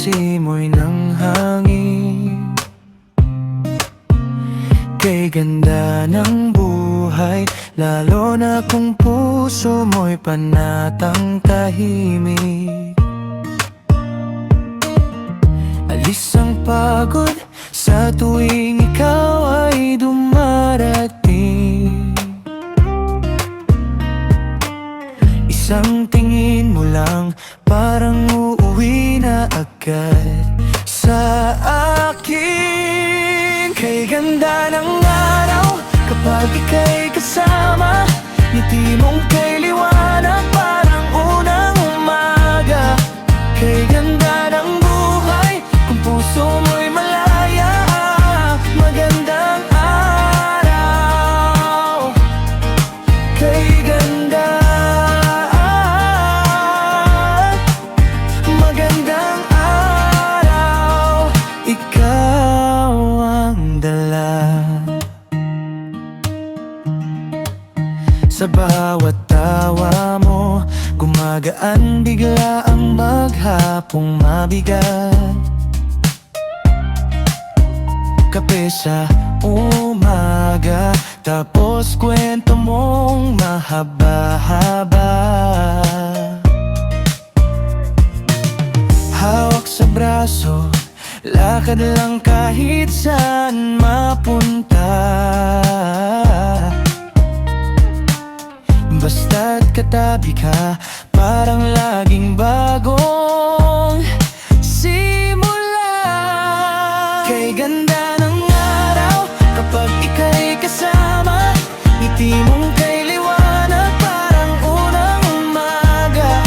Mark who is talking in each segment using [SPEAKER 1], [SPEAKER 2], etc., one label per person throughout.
[SPEAKER 1] simoy ng hangin. Kay ganda ng buhay, lalo na kung puso mo'y panatang tahimik. Alis ang pagod sa tuwing ikaw ay dumarating. Isang tingin mo lang, parang uuwi na agad sa akin. Kay ganda ng araw kapag ika'y kasama, ngiti mong kay liwanag parang unang umaga. Kay ganda ng buhay kung puso mo'y malaya. Magandang araw, kay ganda. Magandang araw, ikaw ang dala. Sa bawat tawa mo, gumagaan bigla ang maghapong mabigat. Kape sa umaga, tapos kwento mong mahaba-haba. Hawak sa braso, lakad lang kahit saan mapunta. Basta't katabi ka, parang laging bagong simula. Kay ganda ng araw kapag ika'y kasama, ngiti mong kay liwanag parang unang umaga.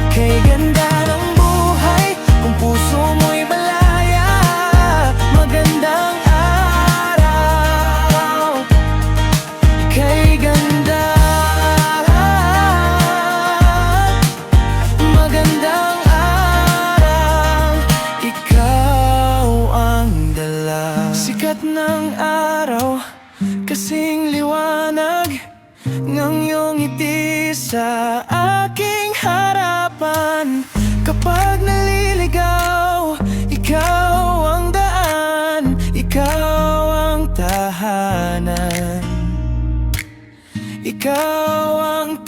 [SPEAKER 1] Kay ganda ng buhay kung puso mo'y malaya. Magandang araw, kay ganda. Magandang araw, ikaw ang dala. Sikat ng araw, kasing liwanag ng iyong ngiti sa aking harapan. Kapag naliligaw, ikaw ang daan, ikaw ang tahanan, ikaw ang